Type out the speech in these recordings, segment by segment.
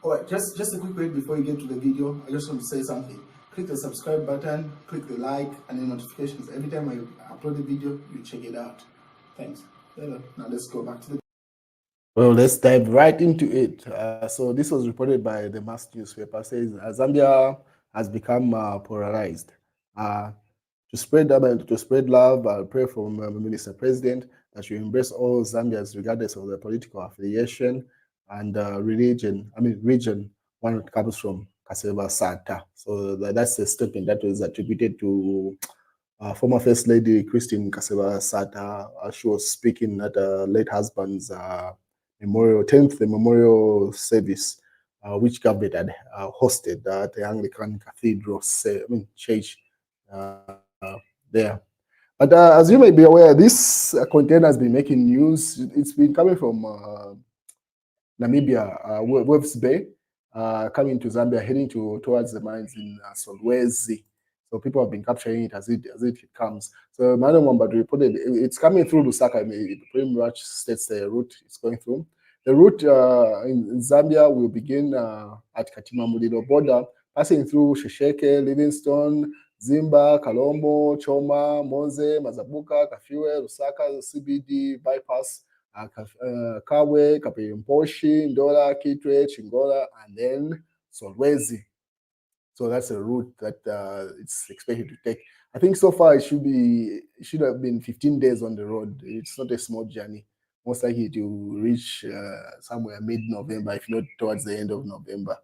All right, just a quick wait before you get to the video. I just want to say something. Click the subscribe button, click the like and the notifications. Every time I upload a video, you check it out. Thanks. Now let's go back to the. Well, let's dive right into it. So this was reported by the mass newspaper. Says Zambia has become polarized. To spread love, I pray for Minister President that you embrace all Zambians regardless of their political affiliation and region one comes from Kaseba Sata. So that's a statement that was attributed to former First Lady Christine Kaseba Sata. She was speaking at her late husband's 10th memorial service, which government had hosted at the Anglican Cathedral church there. But as you may be aware, this container has been making news. It's been coming from Namibia, Webs Bay, coming to Zambia, heading towards the mines in Solwezi. So people have been capturing it as it comes. So Madam Wambadu reported it's coming through Lusaka. It pretty much states the route it's going through. The route in Zambia will begin at Katima-Mulilo border, passing through Shesheke, Livingstone, Zimba, Kalombo, Choma, Monze, Mazabuka, Kafiwe, Lusaka, CBD, bypass, Kawe, Kapimposhi, Ndola, Kitwe, Chingola, and then Solwezi. So that's a route that it's expected to take. I think so far it should have been 15 days on the road. It's not a small journey. Most likely to reach somewhere mid-November, if not towards the end of November.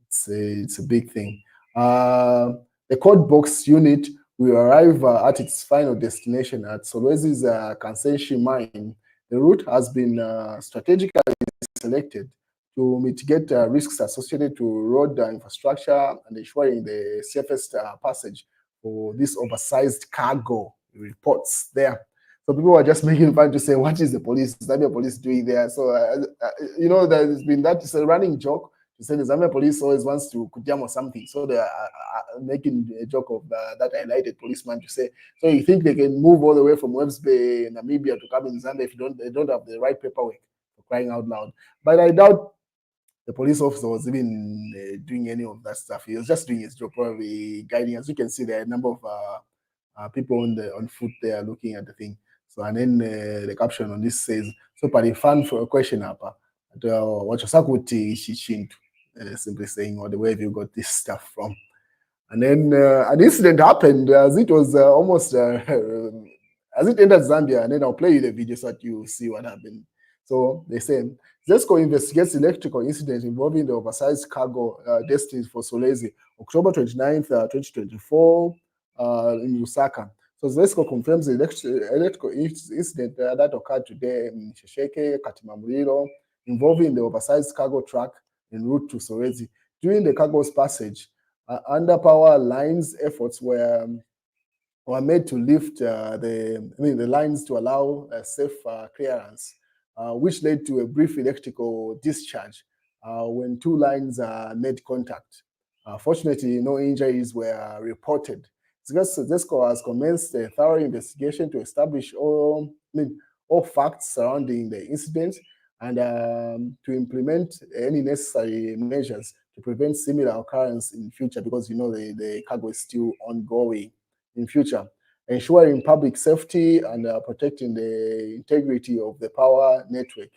It's a big thing. The code box unit will arrive at its final destination at Solwezi's Kansenshi mine. The route has been strategically selected to mitigate risks associated to road infrastructure and ensuring the safest passage for this oversized cargo, reports there. So people are just making fun to say, what is the Zambia police doing there? So, there's been it's a running joke to say the Zambia police always wants to kujam or something. So they are making a joke of that highlighted policeman to say, so you think they can move all the way from Webs Bay, Namibia to come in Zambia if they don't have the right paperwork, for crying out loud. But I doubt the police officer was even doing any of that stuff. He was just doing his job, probably guiding. As you can see, there are a number of people on foot there looking at the thing. So, and then the caption on this says, so pari fan for a question apa, wachosakuti shishintu, simply saying, or the where have you got this stuff from? And then an incident happened as it was almost as it entered Zambia, and then I'll play you the video so that you see what happened. So they say, ZESCO investigates electrical incident involving the oversized cargo destined for Solwezi, October 29th, 2024, in Lusaka. So ZESCO confirms the electrical incident that occurred today in Shesheke, Katima-Mulilo, involving the oversized cargo truck en route to Solwezi. During the cargo's passage, under power lines efforts were made to lift the lines to allow safe clearance, which led to a brief electrical discharge when two lines made contact. Fortunately, no injuries were reported. ZESCO has commenced a thorough investigation to establish all facts surrounding the incident and to implement any necessary measures to prevent similar occurrence in future, because the cargo is still ongoing in future, ensuring public safety and protecting the integrity of the power network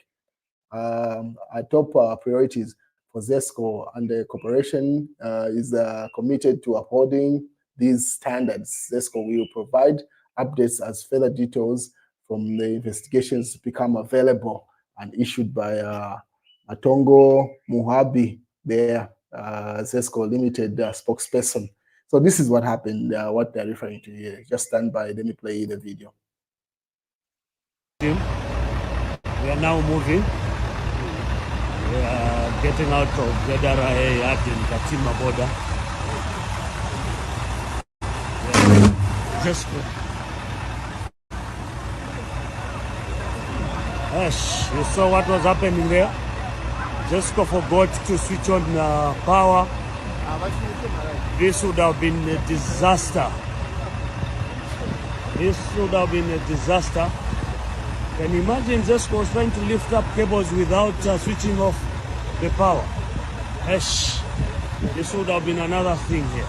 are top priorities for ZESCO, and the corporation is committed to upholding these standards. ZESCO will provide updates as further details from the investigations become available and issued by Atongo Muhabi, their ZESCO Limited spokesperson. So this is what happened, what they're referring to here. Just stand by, let me play the video. We are now moving. We are getting out of Gedara at in Katima border. Just Yes, you saw what was happening there. ZESCO forgot to switch on power. This would have been a disaster. This would have been a disaster. Can you imagine ZESCO was trying to lift up cables without switching off the power? this would have been another thing here.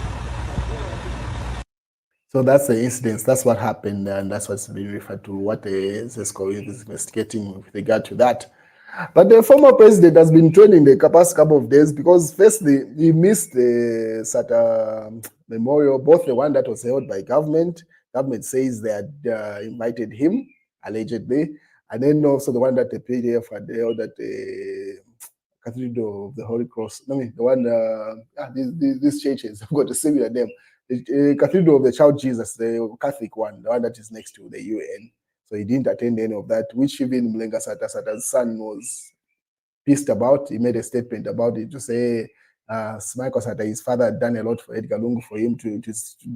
So that's the incident. That's what happened, and that's what's being referred to. What the ZESCO is investigating with regard to that. But the former president has been training the past couple of days because firstly, he missed the SATA memorial, both the one that was held by government. Government says they had invited him, allegedly, and then also the one that the PDF had held at the Cathedral of the Holy Cross. I mean, the one, these churches, I've got a similar name. The Cathedral of the Child Jesus, the Catholic one, the one that is next to the UN. So he didn't attend any of that, which even Mlenga Sata's son was pissed about. He made a statement about it to say Michael Sata, his father, had done a lot for Edgar Lungu for him to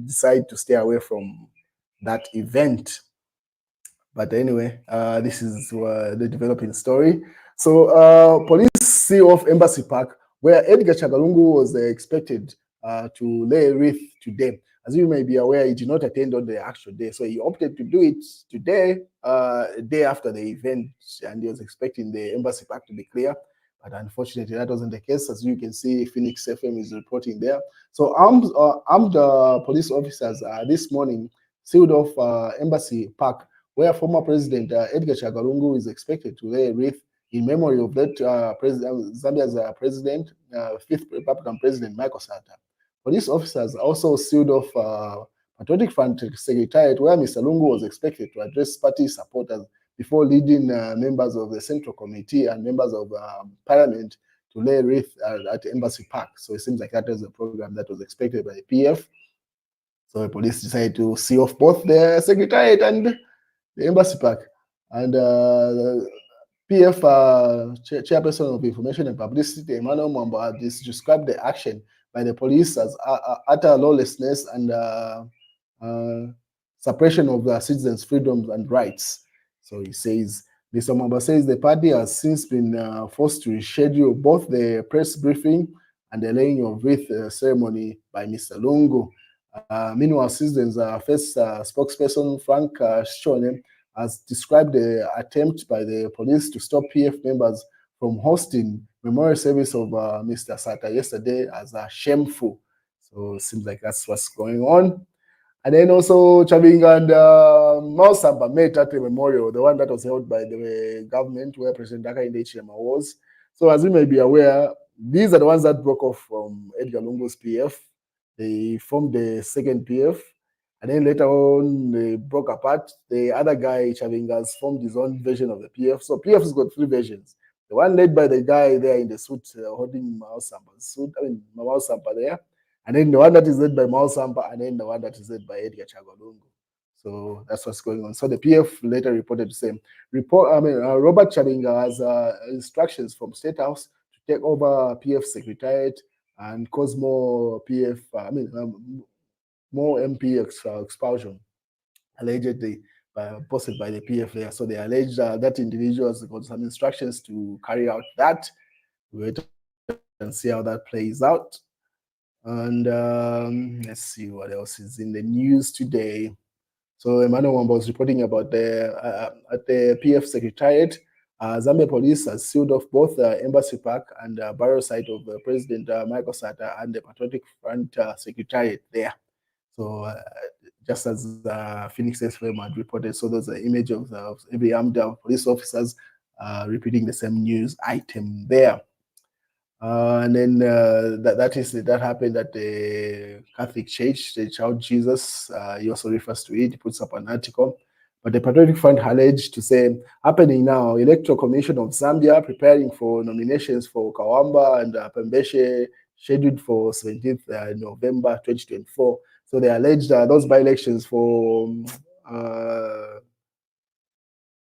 decide to stay away from that event. But anyway, this is the developing story. So police seal off Embassy Park, where Edgar Chagalungu was expected to lay a wreath today. As you may be aware, he did not attend on the actual day, so he opted to do it today, a day after the event, and he was expecting the Embassy Park to be clear. But unfortunately, that wasn't the case. As you can see, Phoenix FM is reporting there. So armed police officers this morning sealed off Embassy Park, where former President Edgar Chagalungu is expected to lay a wreath in memory of that Zambia's president, fifth Republican President Michael Sata. Police officers also sealed off Patriotic Front Secretariat, where Mr. Lungu was expected to address party supporters before leading members of the Central Committee and members of Parliament to lay a wreath at Embassy Park. So it seems like that was a program that was expected by the PF. So the police decided to seal off both the Secretariat and the Embassy Park. And PF Chairperson of Information and Publicity, Emmanuel Mwamba, described the action by the police as utter lawlessness and suppression of the citizens' freedoms and rights. So he says, Mr. Mwamba says the party has since been forced to reschedule both the press briefing and the laying of wreath ceremony by Mr. Lungu. Meanwhile, citizens' first spokesperson Frank Shone has described the attempt by the police to stop PF members from hosting memorial service of Mr. Sata yesterday as shameful. So it seems like that's what's going on. And then also Chabinga and Mausamba met at the memorial, the one that was held by the government where President Hakainde Hichilema was. So as you may be aware, these are the ones that broke off from Edgar Lungu's PF. They formed the second PF. And then later on, they broke apart. The other guy, Chavingas, formed his own version of the PF. So PF has got three versions. The one led by the guy there in the suit holding Maussamba's suit, Mausamba there. And then the one that is led by Mausamba, and then the one that is led by Edgar Chagalungu. So that's what's going on. So the PF later reported the same. Robert Chavinga has instructions from State House to take over PF Secretariat and cause more PF, more MP expulsion, allegedly posted by the PF there. So they allege that individuals got some instructions to carry out that. Wait and see how that plays out. And let's see what else is in the news today. So Emmanuel Wamba was reporting about at the PF Secretariat, Zambia police has sealed off both the Embassy Park and the burial site of President Michael Sata and the Patriotic Front Secretariat there. So just as Phoenix FM had reported, so there's an image of every armed police officers repeating the same news item there. And then that happened at the Catholic Church, the Child Jesus. He also refers to it. He puts up an article. But the Patriotic Front alleged to say, happening now, Electoral Commission of Zambia preparing for nominations for Kawamba and Pembeshe, scheduled for 17th November 2024. So they alleged those by-elections for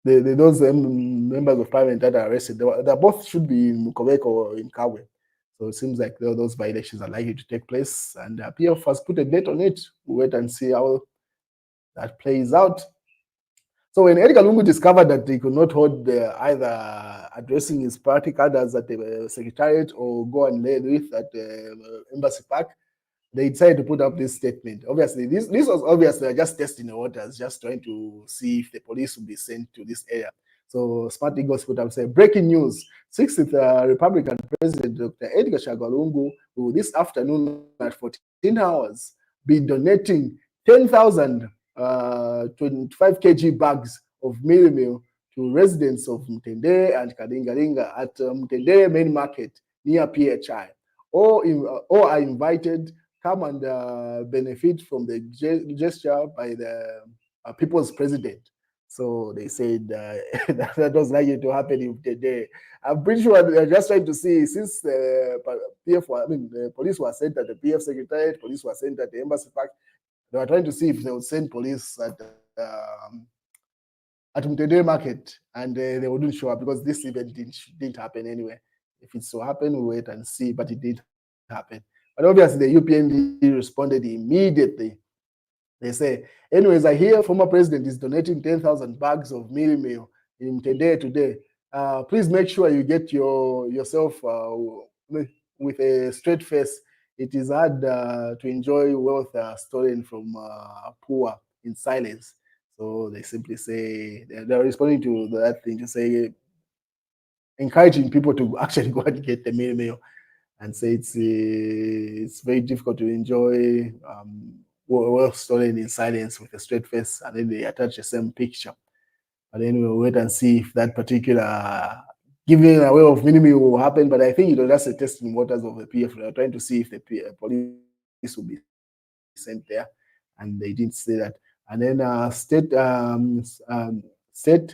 those members of parliament that are arrested, they both should be in Mukobeko or in Kabwe. So it seems like those by-elections are likely to take place, and PF has put a date on it. We'll wait and see how that plays out. So when Edgar Lungu discovered that he could not hold either addressing his party cadres at the Secretariat or go and lay wreath at the Embassy Park, they decided to put up this statement. Obviously, this was obviously just testing the waters, just trying to see if the police would be sent to this area. So Smart Eagles put up say breaking news: 60th Republican President Dr. Edgar Chagwa Lungu will this afternoon at 14 hours be donating 10,000 25 kg bags of meal to residents of Mtendere and Kadingalinga at Mtendere Main Market near PHI. All are invited. Come and benefit from the gesture by the people's president. So they said that was likely to happen in Mtendere. I'm pretty sure they're just trying to see, since the the police were sent at the PF Secretariat, police were sent at the Embassy Park, they were trying to see if they would send police at Mtendere Market, and they wouldn't show up because this event didn't happen anyway. If it so happened, we'll wait and see, but it did happen. But obviously, the UPND responded immediately. They say, anyways, I hear former president is donating 10,000 bags of meal in Mtendere today. Please make sure you get yourself with a straight face. It is hard to enjoy wealth stolen from poor in silence. So they simply say, they're responding to that thing to say, encouraging people to actually go and get the meal and say it's very difficult to enjoy wealth stolen in silence with a straight face, and then they attach the same picture. But then we'll wait and see if that particular giving away of minimum will happen. But I think that's the testing waters of the PF. They're trying to see if the police will be sent there, and they didn't say that. And then state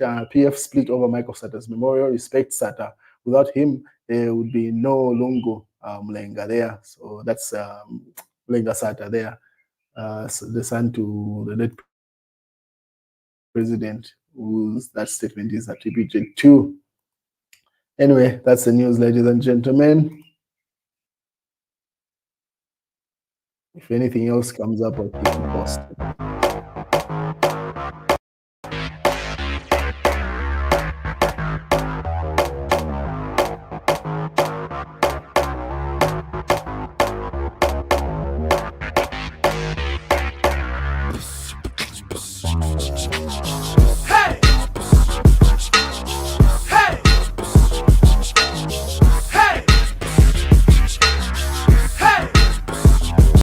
PF split over Michael Sata's memorial. Respect Sata. Without him, there would be no Lungu Mlenga there. So that's Mlenga Sata there, so the son to the late president, who that statement is attributed to. Anyway, that's the news, ladies and gentlemen. If anything else comes up, I'll keep you posted.